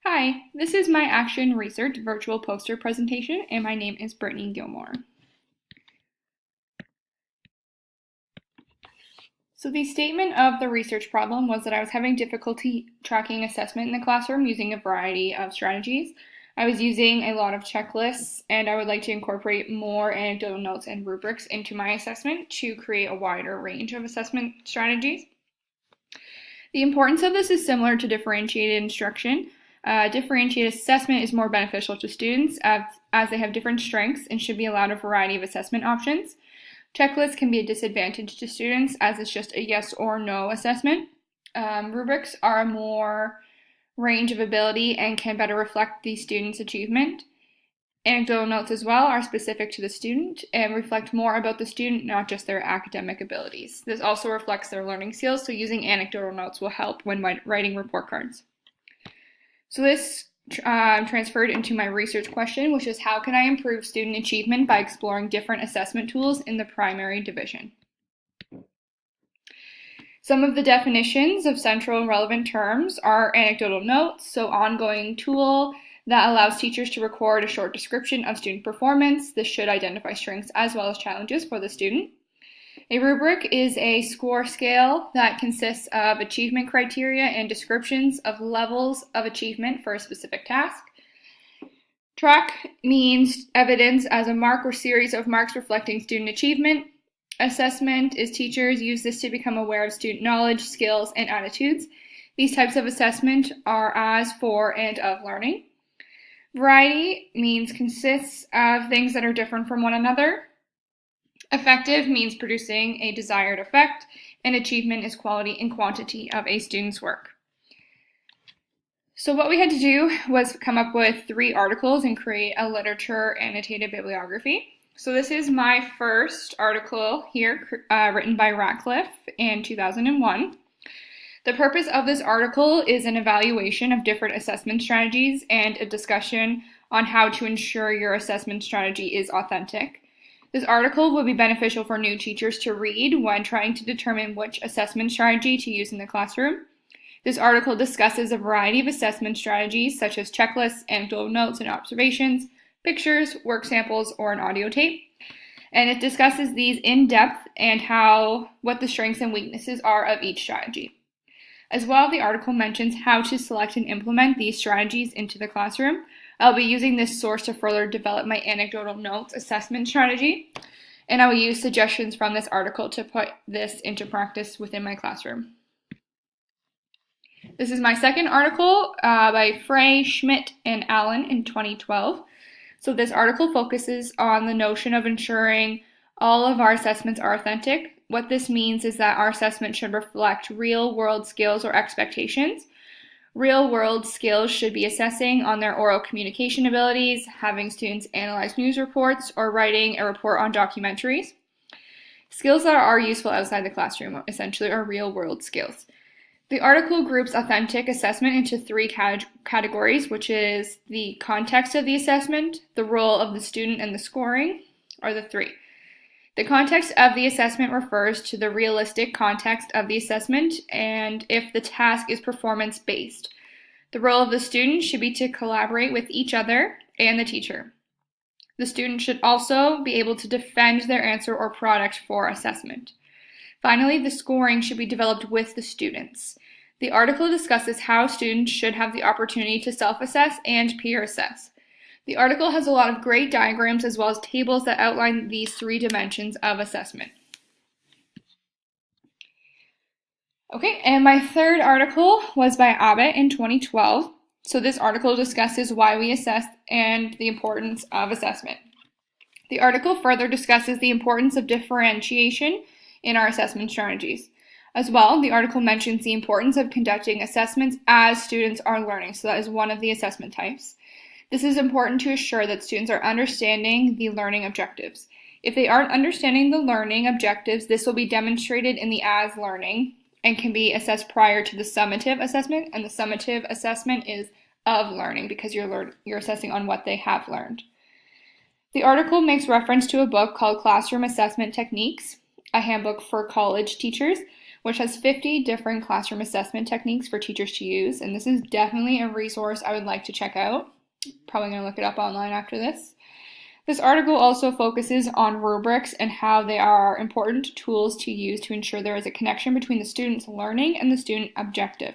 Hi, this is my Action Research virtual poster presentation, and my name is Brittany Gilmore. So the statement of the research problem was that I was having difficulty tracking assessment in the classroom using a variety of strategies. I was using a lot of checklists, and I would like to incorporate more anecdotal notes and rubrics into my assessment to create a wider range of assessment strategies. The importance of this is similar to differentiated instruction. Differentiated assessment is more beneficial to students as they have different strengths and should be allowed a variety of assessment options. Checklists can be a disadvantage to students as it's just a yes or no assessment. Rubrics are a more range of ability and can better reflect the student's achievement. Anecdotal notes as well are specific to the student and reflect more about the student, not just their academic abilities. This also reflects their learning skills, so using anecdotal notes will help when writing report cards. So this transferred into my research question, which is how can I improve student achievement by exploring different assessment tools in the primary division? Some of the definitions of central and relevant terms are anecdotal notes, so ongoing tool that allows teachers to record a short description of student performance. This should identify strengths as well as challenges for the student. A rubric is a score scale that consists of achievement criteria and descriptions of levels of achievement for a specific task. Track means evidence as a mark or series of marks reflecting student achievement. Assessment is teachers use this to become aware of student knowledge, skills, and attitudes. These types of assessment are as, for, and of learning. Variety means consists of things that are different from one another. Effective means producing a desired effect, and achievement is quality and quantity of a student's work. So what we had to do was come up with 3 articles and create a literature annotated bibliography. So this is my first article here, written by Ratcliffe in 2001. The purpose of this article is an evaluation of different assessment strategies and a discussion on how to ensure your assessment strategy is authentic. This article will be beneficial for new teachers to read when trying to determine which assessment strategy to use in the classroom. This article discusses a variety of assessment strategies such as checklists, anecdotal notes and observations, pictures, work samples, or an audio tape. And it discusses these in depth and what the strengths and weaknesses are of each strategy. As well, the article mentions how to select and implement these strategies into the classroom. I'll be using this source to further develop my anecdotal notes assessment strategy, and I will use suggestions from this article to put this into practice within my classroom. This is my second article by Frey, Schmidt, and Allen in 2012. So this article focuses on the notion of ensuring all of our assessments are authentic. What this means is that our assessment should reflect real-world skills or expectations. Real-world skills should be assessing on their oral communication abilities, having students analyze news reports, or writing a report on documentaries. Skills that are useful outside the classroom, essentially, are real-world skills. The article groups authentic assessment into 3 categories, which is the context of the assessment, the role of the student, and the scoring, are the 3. The context of the assessment refers to the realistic context of the assessment and if the task is performance-based. The role of the student should be to collaborate with each other and the teacher. The student should also be able to defend their answer or product for assessment. Finally, the scoring should be developed with the students. The article discusses how students should have the opportunity to self-assess and peer assess. The article has a lot of great diagrams as well as tables that outline these 3 dimensions of assessment. Okay, and my third article was by Abbott in 2012. So this article discusses why we assess and the importance of assessment. The article further discusses the importance of differentiation in our assessment strategies. As well, the article mentions the importance of conducting assessments as students are learning, so that is one of the assessment types. This is important to assure that students are understanding the learning objectives. If they aren't understanding the learning objectives, this will be demonstrated in the as learning and can be assessed prior to the summative assessment, and the summative assessment is of learning because you're assessing on what they have learned. The article makes reference to a book called Classroom Assessment Techniques, a handbook for college teachers, which has 50 different classroom assessment techniques for teachers to use, and this is definitely a resource I would like to check out. Probably going to look it up online after this. This article also focuses on rubrics and how they are important tools to use to ensure there is a connection between the student's learning and the student objective.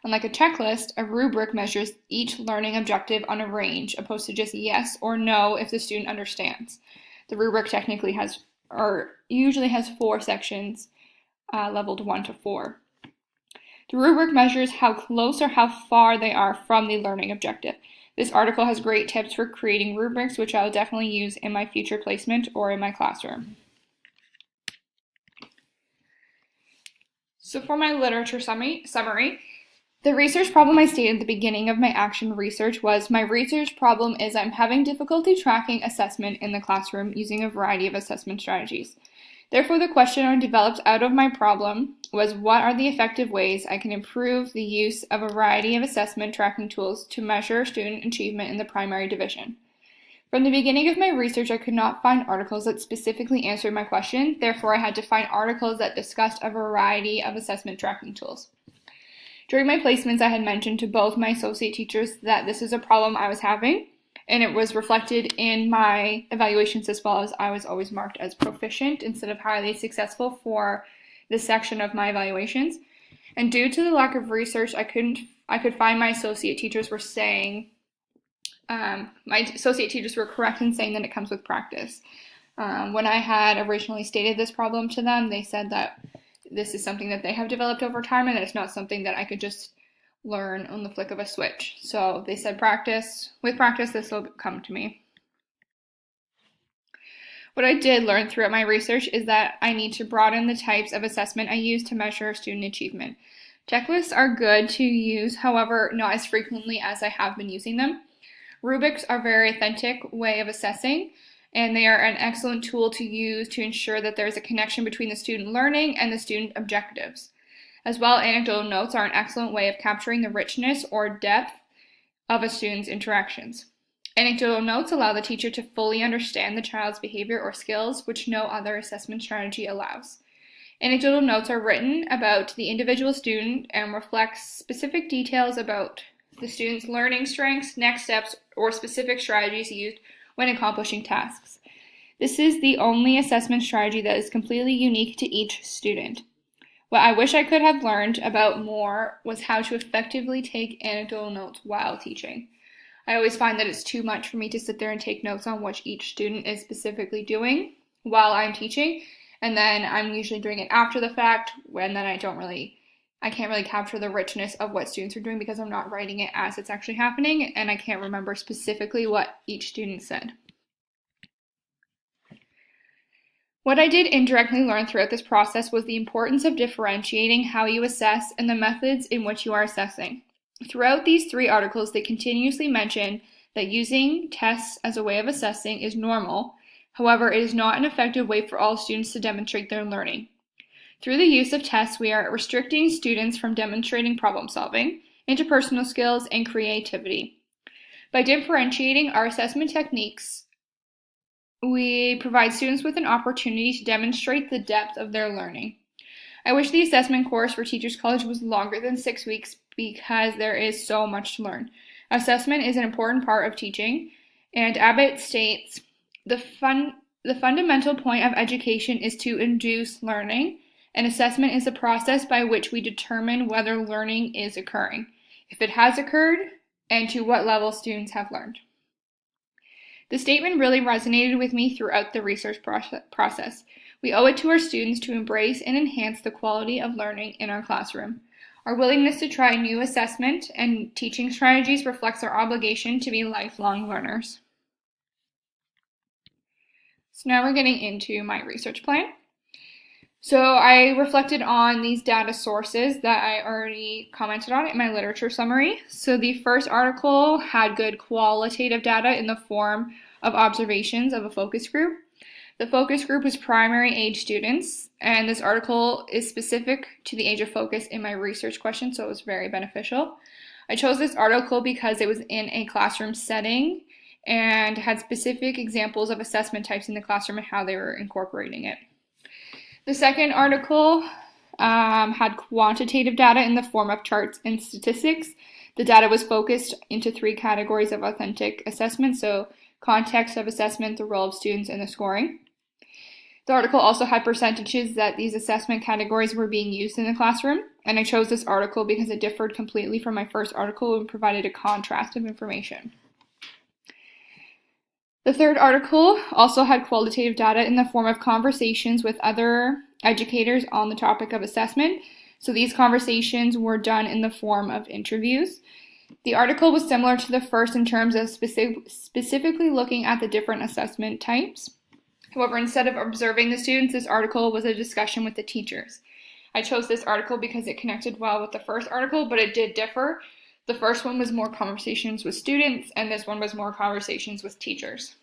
Unlike a checklist, a rubric measures each learning objective on a range, opposed to just yes or no if the student understands. The rubric usually has 4 sections, leveled 1 to 4. The rubric measures how close or how far they are from the learning objective. This article has great tips for creating rubrics, which I will definitely use in my future placement or in my classroom. So for my literature summary, the research problem I stated at the beginning of my action research was, my research problem is I'm having difficulty tracking assessment in the classroom using a variety of assessment strategies. Therefore, the question I developed out of my problem was, what are the effective ways I can improve the use of a variety of assessment tracking tools to measure student achievement in the primary division? From the beginning of my research, I could not find articles that specifically answered my question. Therefore, I had to find articles that discussed a variety of assessment tracking tools. During my placements, I had mentioned to both my associate teachers that this is a problem I was having, and it was reflected in my evaluations as well, as I was always marked as proficient instead of highly successful for this section of my evaluations. And due to the lack of research, I could find my associate teachers were saying, my associate teachers were correct in saying that it comes with practice. When I had originally stated this problem to them, they said that this is something that they have developed over time, and it's not something that I could just learn on the flick of a switch. So they said with practice, this will come to me. What I did learn throughout my research is that I need to broaden the types of assessment I use to measure student achievement. Checklists are good to use, however, not as frequently as I have been using them. Rubrics are a very authentic way of assessing, and they are an excellent tool to use to ensure that there is a connection between the student learning and the student objectives. As well, anecdotal notes are an excellent way of capturing the richness or depth of a student's interactions. Anecdotal notes allow the teacher to fully understand the child's behavior or skills, which no other assessment strategy allows. Anecdotal notes are written about the individual student and reflect specific details about the student's learning strengths, next steps, or specific strategies used when accomplishing tasks. This is the only assessment strategy that is completely unique to each student. What I wish I could have learned about more was how to effectively take anecdotal notes while teaching. I always find that it's too much for me to sit there and take notes on what each student is specifically doing while I'm teaching, and then I'm usually doing it after the fact, when then I can't really capture the richness of what students are doing because I'm not writing it as it's actually happening, and I can't remember specifically what each student said. What I did indirectly learn throughout this process was the importance of differentiating how you assess and the methods in which you are assessing. Throughout these 3 articles, they continuously mention that using tests as a way of assessing is normal. However, it is not an effective way for all students to demonstrate their learning. Through the use of tests, we are restricting students from demonstrating problem solving, interpersonal skills, and creativity. By differentiating our assessment techniques, we provide students with an opportunity to demonstrate the depth of their learning. I wish the assessment course for Teachers College was longer than 6 weeks because there is so much to learn. Assessment is an important part of teaching, and Abbott states, the fundamental point of education is to induce learning, and assessment is the process by which we determine whether learning is occurring, if it has occurred, and to what level students have learned. The statement really resonated with me throughout the research process. We owe it to our students to embrace and enhance the quality of learning in our classroom. Our willingness to try new assessment and teaching strategies reflects our obligation to be lifelong learners. So now we're getting into my research plan. So I reflected on these data sources that I already commented on in my literature summary. So the first article had good qualitative data in the form of observations of a focus group. The focus group was primary age students, and this article is specific to the age of focus in my research question, so it was very beneficial. I chose this article because it was in a classroom setting and had specific examples of assessment types in the classroom and how they were incorporating it. The second article had quantitative data in the form of charts and statistics. The data was focused into 3 categories of authentic assessment, so context of assessment, the role of students, and the scoring. The article also had percentages that these assessment categories were being used in the classroom, and I chose this article because it differed completely from my first article and provided a contrast of information. The third article also had qualitative data in the form of conversations with other educators on the topic of assessment. So these conversations were done in the form of interviews. The article was similar to the first in terms of specifically looking at the different assessment types. However, instead of observing the students, this article was a discussion with the teachers. I chose this article because it connected well with the first article, but it did differ. The first one was more conversations with students, and this one was more conversations with teachers.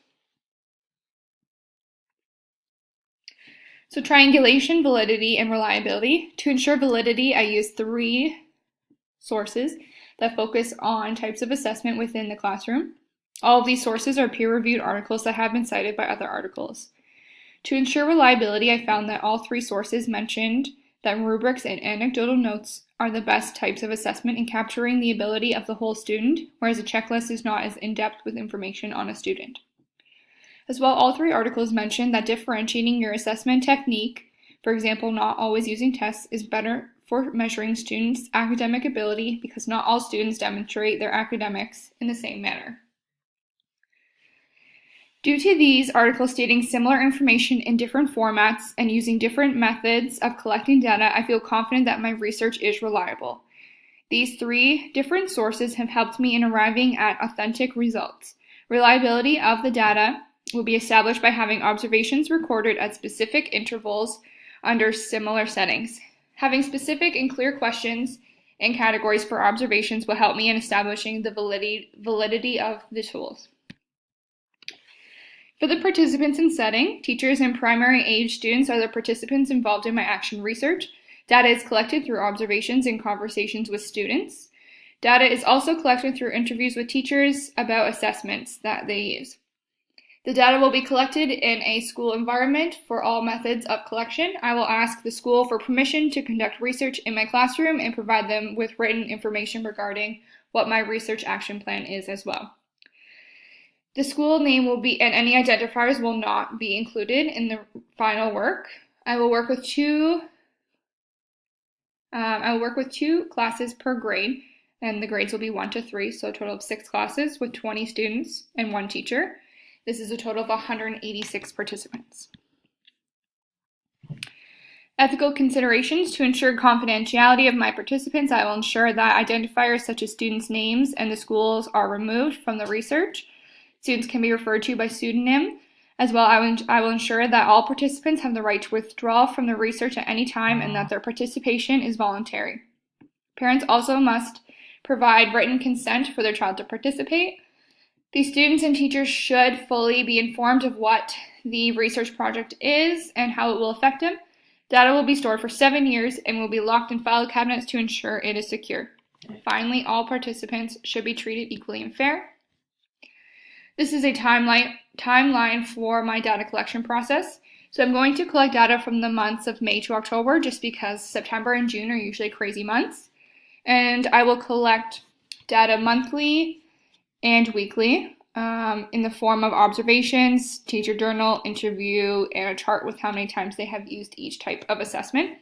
So triangulation, validity, and reliability. To ensure validity, I used 3 sources that focus on types of assessment within the classroom. All of these sources are peer-reviewed articles that have been cited by other articles. To ensure reliability, I found that all 3 sources mentioned that rubrics and anecdotal notes are the best types of assessment in capturing the ability of the whole student, whereas a checklist is not as in-depth with information on a student. As well, all 3 articles mentioned that differentiating your assessment technique, for example, not always using tests, is better for measuring students' academic ability because not all students demonstrate their academics in the same manner. Due to these articles stating similar information in different formats and using different methods of collecting data, I feel confident that my research is reliable. These 3 different sources have helped me in arriving at authentic results. Reliability of the data will be established by having observations recorded at specific intervals under similar settings. Having specific and clear questions and categories for observations will help me in establishing the validity of the tools. For the participants in setting, teachers and primary age students are the participants involved in my action research. Data is collected through observations and conversations with students. Data is also collected through interviews with teachers about assessments that they use. The data will be collected in a school environment for all methods of collection. I will ask the school for permission to conduct research in my classroom and provide them with written information regarding what my research action plan is as well. The school name will be, and any identifiers will not be included in the final work. I will work with two classes per grade, and the grades will be 1 to 3, so a total of 6 classes with 20 students and 1 teacher. This is a total of 186 participants. Ethical considerations. To ensure confidentiality of my participants, I will ensure that identifiers such as students' names and the schools are removed from the research. Students can be referred to by pseudonym. As well, I will ensure that all participants have the right to withdraw from the research at any time and that their participation is voluntary. Parents also must provide written consent for their child to participate. The students and teachers should fully be informed of what the research project is and how it will affect them. Data will be stored for 7 years and will be locked in file cabinets to ensure it is secure. Finally, all participants should be treated equally and fair. This is a timeline for my data collection process. So I'm going to collect data from the months of May to October just because September and June are usually crazy months. And I will collect data monthly and weekly in the form of observations, teacher journal, interview, and a chart with how many times they have used each type of assessment.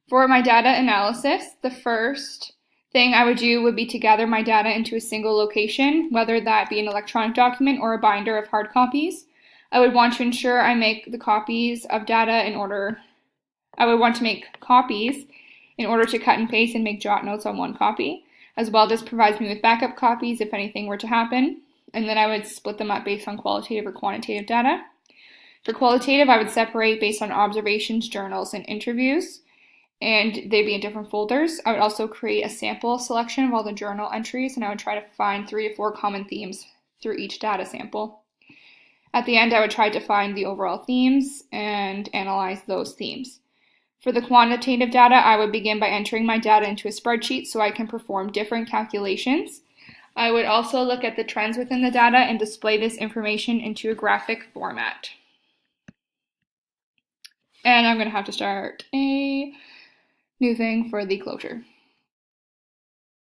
For my data analysis, the first thing I would do would be to gather my data into a single location, whether that be an electronic document or a binder of hard copies. I would want to ensure I make the copies of data I would want to make copies in order to cut and paste and make jot notes on one copy. As well, this provides me with backup copies if anything were to happen. And then I would split them up based on qualitative or quantitative data. For qualitative, I would separate based on observations, journals, and interviews. And they'd be in different folders. I would also create a sample selection of all the journal entries, and I would try to find 3 to 4 common themes through each data sample. At the end, I would try to find the overall themes and analyze those themes. For the quantitative data, I would begin by entering my data into a spreadsheet so I can perform different calculations. I would also look at the trends within the data and display this information into a graphic format. And I'm going to have to start a new thing for the closure.